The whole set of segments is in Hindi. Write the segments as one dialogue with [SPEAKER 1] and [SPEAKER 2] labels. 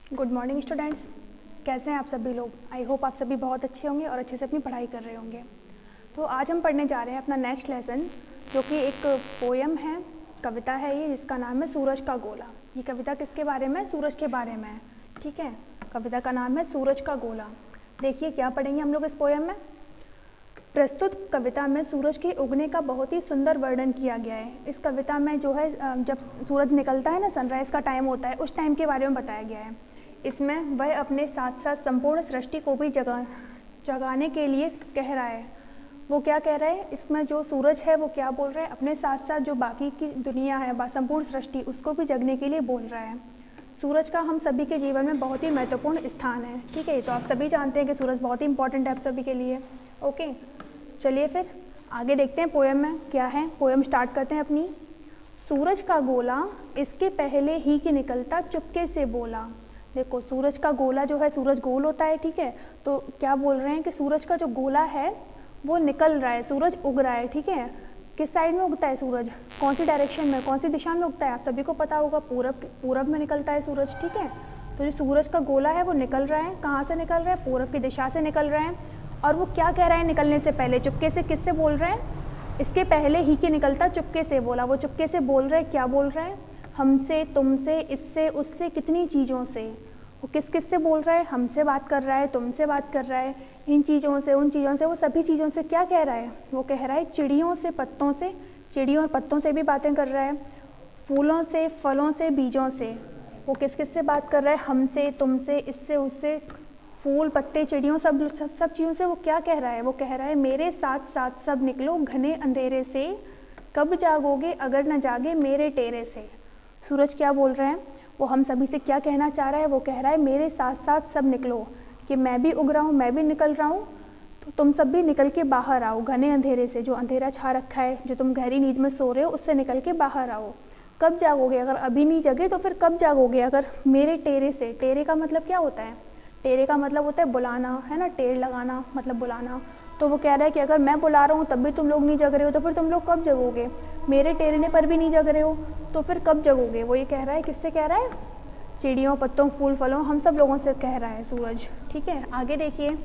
[SPEAKER 1] Good morning students. कैसे हैं आप सभी लोग? आई होप आप सभी बहुत अच्छे होंगे और अच्छे से अपनी पढ़ाई कर रहे होंगे। तो आज हम पढ़ने जा रहे हैं अपना नेक्स्ट लेसन, जो कि एक पोएम है, कविता है ये, जिसका नाम है सूरज का गोला। ये कविता किसके बारे में? सूरज के बारे में है। ठीक है, कविता का नाम है सूरज का गोला। देखिए क्या पढ़ेंगे हम लोग इस पोएम में। प्रस्तुत कविता में सूरज के उगने का बहुत ही सुंदर वर्णन किया गया है। इस कविता में जो है जब सूरज निकलता है ना, सनराइज़ का टाइम होता है, उस टाइम के बारे में बताया गया है। इसमें वह अपने साथ साथ संपूर्ण सृष्टि को भी जगाने के लिए कह रहा है। वो क्या कह रहा है? इसमें जो सूरज है वो क्या बोल रहा है? अपने साथ साथ जो बाकी की दुनिया है, संपूर्ण सृष्टि, उसको भी जगने के लिए बोल रहा है। सूरज का हम सभी के जीवन में बहुत ही महत्वपूर्ण स्थान है। ठीक है, तो आप सभी जानते हैं कि सूरज बहुत ही इंपॉर्टेंट है आप सभी के लिए। ओके, चलिए फिर आगे देखते हैं पोएम में क्या है। पोएम स्टार्ट करते हैं अपनी। सूरज का गोला इसके पहले ही कि निकलता चुपके से बोला। देखो, सूरज का गोला जो है, सूरज गोल होता है, ठीक है। तो क्या बोल रहे हैं कि सूरज का जो गोला है वो निकल रहा है, सूरज उग रहा है। ठीक है, किस साइड में उगता है सूरज? कौन सी डायरेक्शन में, कौन सी दिशा में उगता है? आप सभी को पता होगा, पूरब में निकलता है सूरज। ठीक है, तो जो सूरज का गोला है वो निकल रहा है। कहाँ से निकल रहा है? पूरब की दिशा से निकल रहा है। और वो क्या कह रहा है निकलने से पहले? चुपके से किससे बोल रहा है? इसके पहले ही कि निकलता चुपके से बोला। वो चुपके से बोल रहा है। क्या बोल रहा है? हमसे, तुमसे, इससे, उससे, कितनी चीज़ों से। वो किस किस से बोल रहा है? हमसे बात कर रहा है, तुमसे बात कर रहा है, इन चीज़ों से, उन चीज़ों से, वो सभी चीज़ों से। क्या कह रहा है? वो कह रहा है चिड़ियों से, पत्तों से, चिड़ियों और पत्तों से भी बातें कर रहा है, फूलों से, फलों से, बीजों से। वो किस किस से बात कर रहा है? हमसे, तुमसे, इससे, उससे, फूल, पत्ते, चिड़ियों, सब चीज़ों से। वो क्या कह रहा है? वो कह रहा है मेरे साथ साथ सब निकलो घने अंधेरे से, कब जागोगे अगर न जागे मेरे टेरे से। सूरज क्या बोल रहे हैं? वो हम सभी से क्या कहना चाह रहा है? वो कह रहा है मेरे साथ साथ सब निकलो, कि मैं भी उग रहा हूँ, मैं भी निकल रहा हूँ, तो तुम सब भी निकल के बाहर आओ घने अंधेरे से। जो अंधेरा छा रखा है, जो तुम गहरी नींद में सो रहे हो, उससे निकल के बाहर आओ। कब जागोगे? अगर अभी नहीं जगे तो फिर कब जागोगे? अगर मेरे टेरे से। टेरे का मतलब क्या होता है? टेरे का मतलब होता है बुलाना, है ना। टेर लगाना मतलब बुलाना। तो वो कह रहा है कि अगर मैं बुला रहा हूँ तब भी तुम लोग नहीं जग रहे हो, तो फिर तुम लोग कब जगोगे? मेरे टेरने पर भी नहीं जग रहे हो, तो फिर कब जगोगे? वो ये कह रहा है। किससे कह रहा है? चिड़ियों, पत्तों, फूल, फलों, हम सब लोगों से कह रहा है सूरज। ठीक है, आगे देखिए।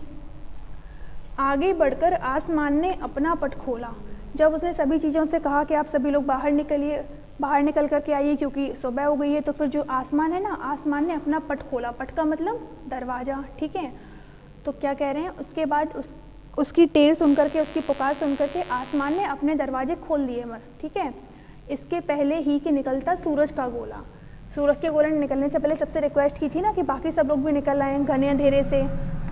[SPEAKER 1] आगे बढ़कर आसमान ने अपना पट खोला। जब उसने सभी चीज़ों से कहा कि आप सभी लोग बाहर निकलिए, बाहर निकल कर के आइए क्योंकि सुबह हो गई है, तो फिर जो आसमान है ना, आसमान ने अपना पट खोला। पट का मतलब दरवाज़ा। ठीक है, तो क्या कह रहे हैं? उसके बाद उसकी टेर सुन करके, उसकी पुकार सुन करके आसमान ने अपने दरवाजे खोल दिए। ठीक है, इसके पहले ही कि निकलता सूरज का गोला। सूरज के गोले निकलने से पहले सबसे रिक्वेस्ट की थी ना कि बाकी सब लोग भी निकल आए घने अंधेरे से।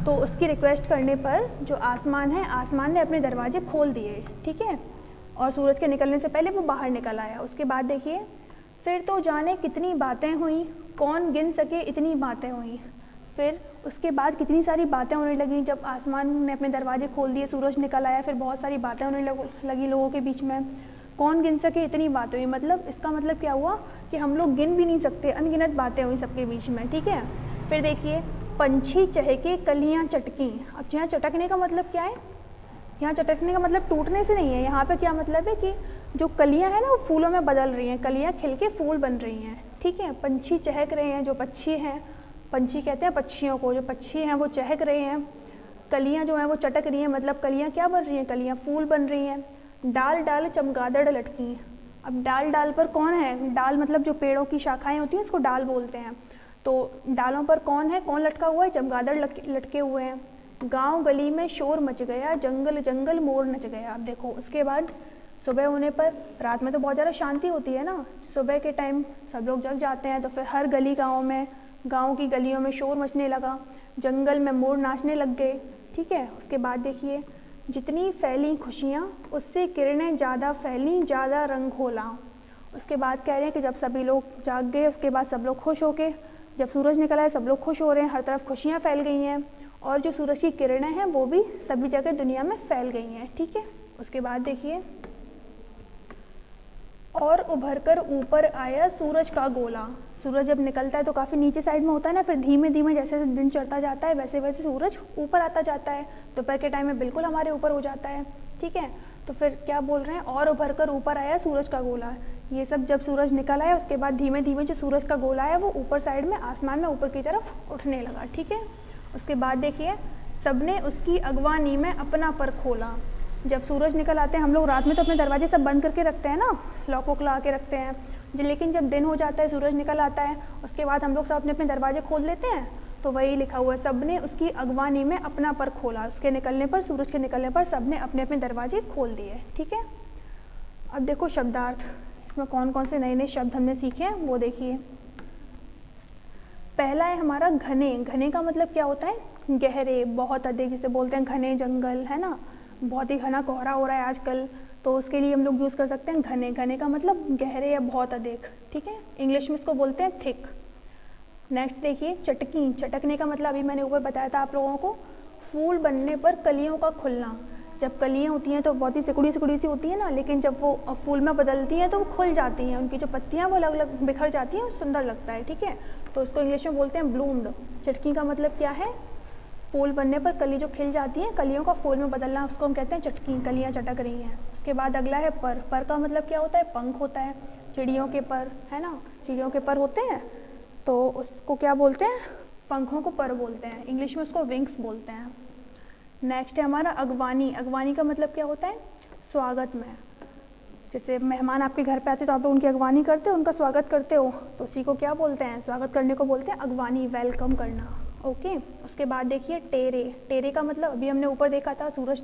[SPEAKER 1] तो उसकी रिक्वेस्ट करने पर जो आसमान है, आसमान ने अपने दरवाजे खोल दिए। ठीक है, और सूरज के निकलने से पहले वो बाहर निकल आया। उसके बाद देखिए, फिर तो जाने कितनी बातें हुई, कौन गिन सके इतनी बातें हुई। फिर उसके बाद कितनी सारी बातें होने लगी। जब आसमान ने अपने दरवाजे खोल दिए, सूरज निकल आया, फिर बहुत सारी बातें होने लगी लोगों के बीच में। कौन गिन सके इतनी बातें हुई, मतलब इसका मतलब क्या हुआ कि हम लोग गिन भी नहीं सकते, अनगिनत बातें हुई सबके बीच में। ठीक है, फिर देखिए, पंछी चहके कलियाँ चटकी। अब यहाँ चटकने का मतलब क्या है? यहाँ चटकने का मतलब टूटने से नहीं है। यहाँ पे क्या मतलब है कि जो कलियाँ हैं ना, वो फूलों में बदल रही हैं, कलियाँ खिल के फूल बन रही हैं। ठीक है, पंछी चहक रहे हैं, जो पक्षी हैं, पंछी कहते हैं पक्षियों को, जो पक्षी हैं वो चहक रहे हैं। कलियाँ जो हैं वो चटक रही हैं, मतलब कलियाँ क्या बन रही हैं? कलियाँ फूल बन रही हैं। डाल डाल चमगादड़ लटकी। अब डाल डाल पर कौन है? डाल मतलब जो पेड़ों की शाखाएं होती हैं, उसको डाल बोलते हैं। तो डालों पर कौन है? कौन लटका हुआ है? चमगादड़ लटके हुए हैं। गांव गली में शोर मच गया, जंगल जंगल मोर नच गया। अब देखो, उसके बाद सुबह होने पर, रात में तो बहुत ज़्यादा शांति होती है ना, सुबह के टाइम सब लोग जग जाते हैं, तो फिर हर गली गाँव में, गाँव की गलियों में शोर मचने लगा, जंगल में मोर नाचने लग गए। ठीक है, उसके बाद देखिए, जितनी फैली खुशियाँ उससे किरणें ज़्यादा फैलीं, ज़्यादा रंग घोला। उसके बाद कह रहे हैं कि जब सभी लोग जाग गए, उसके बाद सब लोग खुश हो के, जब सूरज निकला है सब लोग खुश हो रहे हैं, हर तरफ खुशियाँ फैल गई हैं, और जो सूरज की किरणें हैं वो भी सभी जगह दुनिया में फैल गई हैं। ठीक है, उसके बाद देखिए, और उभर कर ऊपर आया सूरज का गोला। सूरज जब निकलता है तो काफ़ी नीचे साइड में होता है ना, फिर धीमे धीमे जैसे दिन चढ़ता जाता है वैसे वैसे सूरज ऊपर आता जाता है। दोपहर के टाइम में बिल्कुल हमारे ऊपर हो जाता है। ठीक है, तो फिर क्या बोल रहे हैं? और उभर कर ऊपर आया सूरज का गोला। ये सब जब सूरज निकल आया उसके बाद धीमे धीमे जो सूरज का गोला है वो ऊपर साइड में आसमान में ऊपर की तरफ उठने लगा, ठीक है। उसके बाद देखिए, सबने उसकी अगवानी में अपना पर खोला। जब सूरज निकल आते हैं, हम लोग रात में तो अपने दरवाजे सब बंद करके रखते हैं ना, लॉक वॉक लगा के रखते हैं, लेकिन जब दिन हो जाता है, सूरज निकल आता है, उसके बाद हम लोग सब अपने अपने दरवाजे खोल लेते हैं। तो वही लिखा हुआ है, सबने उसकी अगवानी में अपना पर खोला। उसके निकलने पर, सूरज के निकलने पर सबने अपने अपने दरवाजे खोल दिए, ठीक है। अब देखो शब्दार्थ, इसमें कौन कौन से नए नए शब्द हमने सीखे हैं वो देखिए। पहला है हमारा घने। घने का मतलब क्या होता है? गहरे, बहुत अधिक, जिसे बोलते हैं घने जंगल, है ना, बहुत ही घना कोहरा हो रहा है आजकल, तो उसके लिए हम लोग यूज़ कर सकते हैं घने। घने का मतलब गहरे या बहुत अधिक, ठीक है। इंग्लिश में इसको बोलते हैं थिक। नेक्स्ट देखिए, चटकी। चटकने का मतलब अभी मैंने ऊपर बताया था आप लोगों को, फूल बनने पर कलियों का खुलना। जब कलियाँ होती हैं तो बहुत ही सिकुड़ी सिकुड़ी सी होती है ना, लेकिन जब वो फूल में बदलती हैं तो वो खुल जाती हैं, उनकी जो पत्तियाँ वो अलग अलग बिखर जाती हैं, सुंदर लगता है, ठीक है। तो उसको इंग्लिश में बोलते हैं ब्लूम्ड। चटकी का मतलब क्या है? फूल बनने पर कली जो खिल जाती है, कलियों का फूल में बदलना, उसको हम कहते हैं चटकी, कलियाँ चटक रही हैं। उसके बाद अगला है पर। पर का मतलब क्या होता है? पंख होता है, चिड़ियों के पर, है ना, चिड़ियों के पर होते हैं, तो उसको क्या बोलते हैं? पंखों को पर बोलते हैं, इंग्लिश में उसको विंग्स बोलते हैं। नेक्स्ट है हमारा अगवानी। अगवानी का मतलब क्या होता है? स्वागत में। जैसे मेहमान आपके घर पे आते तो आप लोग उनकी अगवानी करते हो, उनका स्वागत करते हो, तो उसी को क्या बोलते हैं? स्वागत करने को बोलते हैं अगवानी, वेलकम करना, ओके। उसके बाद देखिए टेरे। टेरे का मतलब अभी हमने ऊपर देखा था, सूरज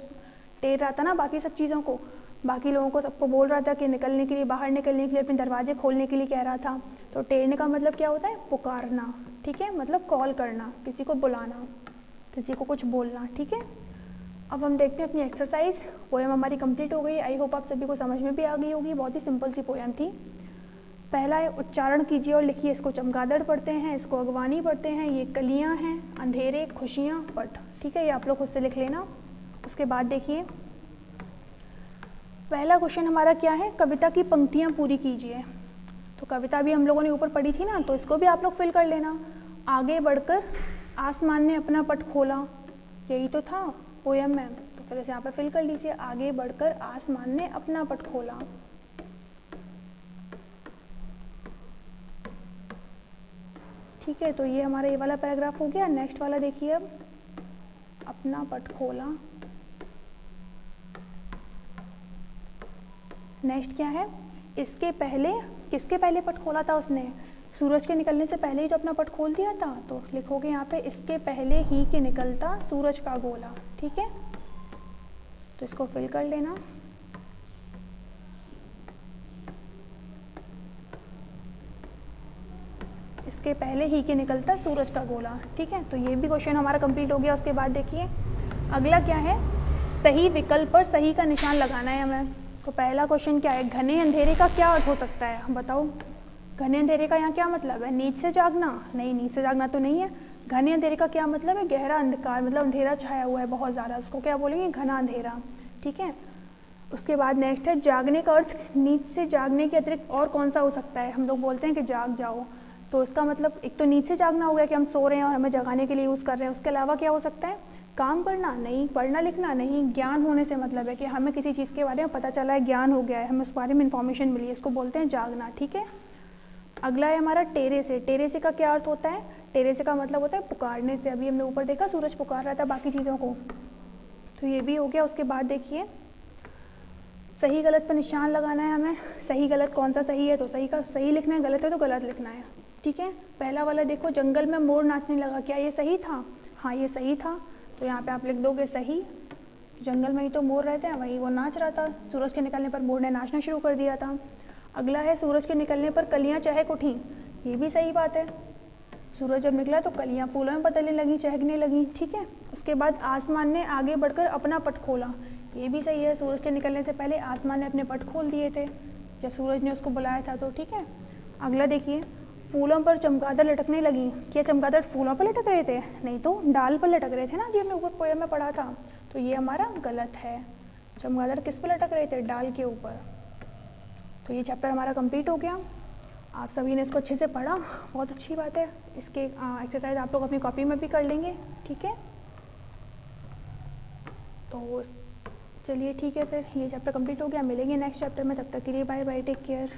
[SPEAKER 1] टेर रहा था ना बाकी सब चीज़ों को, बाकी लोगों को सबको बोल रहा था कि निकलने के लिए, बाहर निकलने के लिए, अपने दरवाजे खोलने के लिए कह रहा था। तो टेरने का मतलब क्या होता है? पुकारना, ठीक है, मतलब कॉल करना, किसी को बुलाना, किसी को कुछ बोलना, ठीक है। अब हम देखते हैं अपनी एक्सरसाइज। पोएम हमारी कंप्लीट हो गई। आई होप आप सभी को समझ में भी आ गई होगी, बहुत ही सिंपल सी पोएम थी। पहला है, उच्चारण कीजिए और लिखिए। इसको चमगादड़ पढ़ते हैं, इसको अगवानी पढ़ते हैं, ये कलियां हैं, अंधेरे, खुशियां, पट, ठीक है, ये आप लोग खुद से लिख लेना। उसके बाद देखिए, पहला क्वेश्चन हमारा क्या है? कविता की पंक्तियां पूरी कीजिए। तो कविता भी हम लोगों ने ऊपर पढ़ी थी ना, तो इसको भी आप लोग फिल कर लेना। आगे बढ़कर आसमान ने अपना पट खोला, यही तो था पोएम में, तो फिर इसे यहाँ पे फिल कर लीजिए। आगे बढ़कर आसमान ने अपना पट खोला, ठीक है। तो ये हमारा ये वाला पैराग्राफ हो गया। नेक्स्ट वाला देखिए, अब अपना पट खोला। नेक्स्ट क्या है? इसके पहले, किसके पहले पट खोला था उसने? सूरज के निकलने से पहले ही तो अपना पट खोल दिया था। तो लिखोगे यहाँ पे, इसके पहले ही के निकलता सूरज का गोला, ठीक है। तो इसको फिल कर लेना। इसके पहले ही के निकलता सूरज का गोला, ठीक है। तो ये भी क्वेश्चन हमारा कंप्लीट हो गया। उसके बाद देखिए अगला क्या है? सही विकल्प पर सही का निशान लगाना है हमें। तो पहला क्वेश्चन क्या है? घने अंधेरे का क्या अर्थ हो सकता है, बताओ। घने अंधेरे का यहाँ क्या मतलब है? नींद से जागना? नहीं, नींद से जागना तो नहीं है। घने अंधेरे का क्या मतलब है? गहरा अंधकार, मतलब अंधेरा छाया हुआ है बहुत ज़्यादा, उसको क्या बोलेंगे? घना अंधेरा, ठीक है। उसके बाद नेक्स्ट है, जागने का अर्थ नींद से जागने के अतिरिक्त और कौन सा हो सकता है? हम लोग बोलते हैं कि जाग जाओ, तो इसका मतलब एक तो नींद से जागना हो गया कि हम सो रहे हैं और हमें जगाने के लिए यूज़ कर रहे हैं। उसके अलावा क्या हो सकता है? काम करना? नहीं। पढ़ना लिखना? नहीं। ज्ञान होने से मतलब है कि हमें किसी चीज़ के बारे में पता चला है, ज्ञान हो गया है, हमें उस बारे में इन्फॉर्मेशन मिली है, इसको बोलते हैं जागना, ठीक है। अगला है हमारा टेरे से। टेरे से का क्या अर्थ होता है? टेरे से का मतलब होता है पुकारने से। अभी हमने ऊपर देखा सूरज पुकार रहा था बाकी चीज़ों को, तो ये भी हो गया। उसके बाद देखिए, सही गलत पर निशान लगाना है हमें। सही गलत कौन सा सही है? तो सही का सही लिखना है, गलत है तो गलत लिखना है, ठीक है। पहला वाला देखो, जंगल में मोर नाचने लगा, क्या ये सही था? हाँ, ये सही था। तो यहाँ पे आप लिख दोगे सही। जंगल में ही तो मोर रहते हैं, वहीं वो नाच रहा था, सूरज के निकलने पर मोर ने नाचना शुरू कर दिया था। अगला है, सूरज के निकलने पर कलियाँ चहक उठीं, ये भी सही बात है। सूरज जब निकला तो कलियाँ फूलों में बदलने लगी, चहकने लगी, ठीक है। उसके बाद आसमान ने आगे बढ़कर अपना पट खोला, ये भी सही है। सूरज के निकलने से पहले आसमान ने अपने पट खोल दिए थे जब सूरज ने उसको बुलाया था, तो ठीक है। अगला देखिए, फूलों पर चमगादड़ लटकने लगी, क्या चमगादड़ फूलों पर लटक रहे थे? नहीं, तो डाल पर लटक रहे थे ना, जी हमने ऊपर पोएम में पढ़ा था, तो ये हमारा गलत है। चमगादड़ किस पर लटक रहे थे? डाल के ऊपर। तो ये चैप्टर हमारा कंप्लीट हो गया। आप सभी ने इसको अच्छे से पढ़ा, बहुत अच्छी बात है। इसके एक्सरसाइज आप लोग अपनी कॉपी में भी कर लेंगे, ठीक है। तो चलिए ठीक है, फिर ये चैप्टर कंप्लीट हो गया, मिलेंगे नेक्स्ट चैप्टर में। तब तक के लिए बाय बाय, टेक केयर।